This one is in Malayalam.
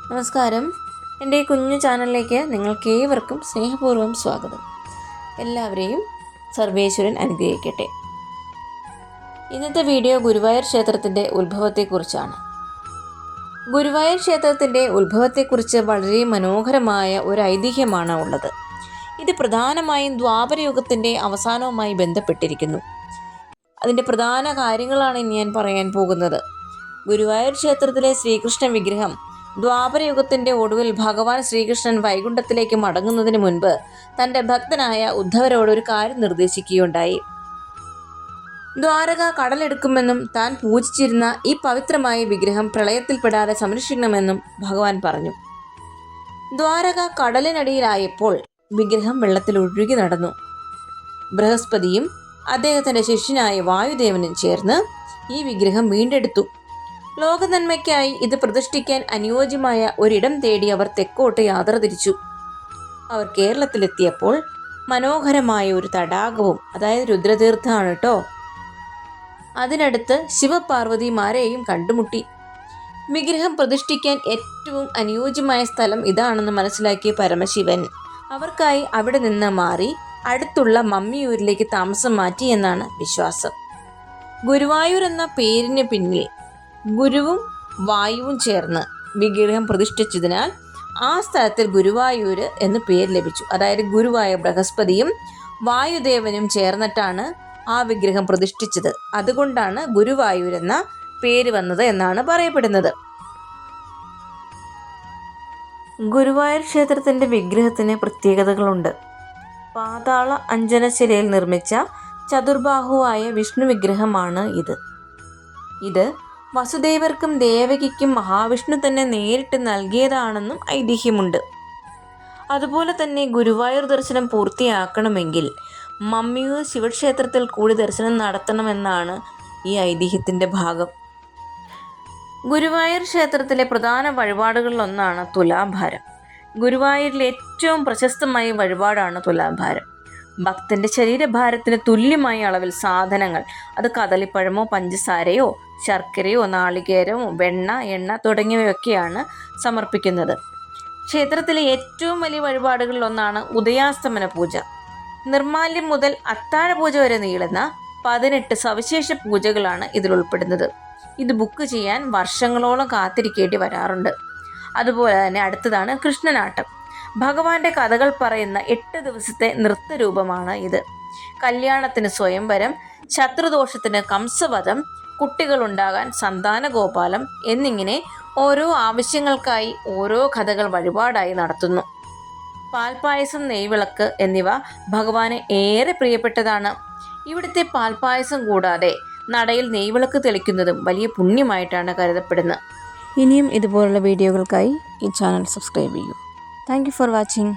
നമസ്കാരം. എൻ്റെ ഈ കുഞ്ഞു ചാനലിലേക്ക് നിങ്ങൾക്കേവർക്കും സ്നേഹപൂർവ്വം സ്വാഗതം. എല്ലാവരെയും സർവേശ്വരൻ അനുഗ്രഹിക്കട്ടെ. ഇന്നത്തെ വീഡിയോ ഗുരുവായൂർ ക്ഷേത്രത്തിൻ്റെ ഉത്ഭവത്തെക്കുറിച്ചാണ്. ഗുരുവായൂർ ക്ഷേത്രത്തിൻ്റെ ഉത്ഭവത്തെക്കുറിച്ച് വളരെ മനോഹരമായ ഒരു ഐതിഹ്യമാണ് ഉള്ളത്. ഇത് പ്രധാനമായും ദ്വാപരയുഗത്തിൻ്റെ അവസാനവുമായി ബന്ധപ്പെട്ടിരിക്കുന്നു. അതിൻ്റെ പ്രധാന കാര്യങ്ങളാണ് ഇനി ഞാൻ പറയാൻ പോകുന്നത്. ഗുരുവായൂർ ക്ഷേത്രത്തിലെ ശ്രീകൃഷ്ണ വിഗ്രഹം ദ്വാപരയുഗത്തിൻ്റെ ഒടുവിൽ ഭഗവാൻ ശ്രീകൃഷ്ണൻ വൈകുണ്ഠത്തിലേക്ക് മടങ്ങുന്നതിന് മുൻപ് തൻ്റെ ഭക്തനായ ഉദ്ധവരോട് ഒരു കാര്യം നിർദ്ദേശിക്കുകയുണ്ടായി. ദ്വാരക കടലെടുക്കുമെന്നും താൻ പൂജിച്ചിരുന്ന ഈ പവിത്രമായ വിഗ്രഹം പ്രളയത്തിൽപ്പെടാതെ സംരക്ഷിക്കണമെന്നും ഭഗവാൻ പറഞ്ഞു. ദ്വാരക കടലിനടിയിലായപ്പോൾ വിഗ്രഹം വെള്ളത്തിൽ ഒഴുകി നടന്നു. ബൃഹസ്പതിയും അദ്ദേഹത്തിൻ്റെ ശിഷ്യനായ വായുദേവനും ചേർന്ന് ഈ വിഗ്രഹം വീണ്ടെടുത്തു. ലോകനന്മയ്ക്കായി ഇത് പ്രതിഷ്ഠിക്കാൻ അനുയോജ്യമായ ഒരിടം തേടി അവർ തെക്കോട്ട് യാത്ര തിരിച്ചു. അവർ കേരളത്തിലെത്തിയപ്പോൾ മനോഹരമായ ഒരു തടാകവും, അതായത് രുദ്രതീർത്ഥമാണ് കേട്ടോ, അതിനടുത്ത് ശിവപാർവതിമാരെയും കണ്ടുമുട്ടി. വിഗ്രഹം പ്രതിഷ്ഠിക്കാൻ ഏറ്റവും അനുയോജ്യമായ സ്ഥലം ഇതാണെന്ന് മനസ്സിലാക്കിയ പരമശിവൻ അവർക്കായി അവിടെ നിന്ന് മാറി അടുത്തുള്ള മമ്മിയൂരിലേക്ക് താമസം മാറ്റി എന്നാണ് വിശ്വാസം. ഗുരുവായൂർ എന്ന പേരിന് പിന്നിൽ ഗുരുവും വായുവും ചേർന്ന് വിഗ്രഹം പ്രതിഷ്ഠിച്ചതിനാൽ ആ സ്ഥലത്തിൽ ഗുരുവായൂര് എന്ന് പേര് ലഭിച്ചു. അതായത് ഗുരുവായ ബൃഹസ്പതിയും വായുദേവനും ചേർന്നിട്ടാണ് ആ വിഗ്രഹം പ്രതിഷ്ഠിച്ചത്. അതുകൊണ്ടാണ് ഗുരുവായൂർ എന്ന പേര് വന്നത് എന്നാണ് പറയപ്പെടുന്നത്. ഗുരുവായൂർ ക്ഷേത്രത്തിൻ്റെ വിഗ്രഹത്തിന് പ്രത്യേകതകളുണ്ട്. പാതാള അഞ്ജനശിലയിൽ നിർമ്മിച്ച ചതുർബാഹുവായ വിഷ്ണു വിഗ്രഹമാണ് ഇത് വസുദേവർക്കും ദേവകിക്കും മഹാവിഷ്ണു തന്നെ നേരിട്ട് നൽകിയതാണെന്നും ഐതിഹ്യമുണ്ട്. അതുപോലെ തന്നെ ഗുരുവായൂർ ദർശനം പൂർത്തിയാക്കണമെങ്കിൽ മമ്മിയൂർ ശിവക്ഷേത്രത്തിൽ കൂടി ദർശനം നടത്തണമെന്നാണ് ഈ ഐതിഹ്യത്തിൻ്റെ ഭാഗം. ഗുരുവായൂർ ക്ഷേത്രത്തിലെ പ്രധാന വഴിപാടുകളിലൊന്നാണ് തുലാഭാരം. ഗുരുവായൂരിലെ ഏറ്റവും പ്രശസ്തമായ വഴിപാടാണ് തുലാഭാരം. ഭക്തൻ്റെ ശരീരഭാരത്തിന് തുല്യമായ അളവിൽ സാധനങ്ങൾ, അത് കദളിപ്പഴമോ പഞ്ചസാരയോ ശർക്കരയോ നാളികേരമോ വെണ്ണ എണ്ണ തുടങ്ങിയവയൊക്കെയാണ് സമർപ്പിക്കുന്നത്. ക്ഷേത്രത്തിലെ ഏറ്റവും വലിയ വഴിപാടുകളിലൊന്നാണ് ഉദയാസ്തമന പൂജ. നിർമ്മാല്യം മുതൽ അത്താഴ പൂജ വരെ നീളുന്ന 18 സവിശേഷ പൂജകളാണ് ഇതിൽ ഉൾപ്പെടുന്നത്. ഇത് ബുക്ക് ചെയ്യാൻ വർഷങ്ങളോളം കാത്തിരിക്കേണ്ടി വരാറുണ്ട്. അതുപോലെ തന്നെ അടുത്തതാണ് കൃഷ്ണനാട്ടം. ഭഗവാന്റെ കഥകൾ പറയുന്ന 8 ദിവസത്തെ നൃത്തരൂപമാണ് ഇത്. കല്യാണത്തിന് സ്വയംവരം, ശത്രുദോഷത്തിന് കംസവധം, കുട്ടികളുണ്ടാകാൻ സന്താനഗോപാലം എന്നിങ്ങനെ ഓരോ ആവശ്യങ്ങൾക്കായി ഓരോ കഥകൾ വഴിപാടായി നടത്തുന്നു. പാൽപ്പായസം, നെയ്വിളക്ക് എന്നിവ ഭഗവാന് ഏറെ പ്രിയപ്പെട്ടതാണ്. ഇവിടുത്തെ പാൽപ്പായസം കൂടാതെ നടയിൽ നെയ്വിളക്ക് തെളിക്കുന്നതും വലിയ പുണ്യമായിട്ടാണ് കരുതപ്പെടുന്നത്. ഇനിയും ഇതുപോലുള്ള വീഡിയോകൾക്കായി ഈ ചാനൽ സബ്സ്ക്രൈബ് ചെയ്യൂ. Thank you for watching.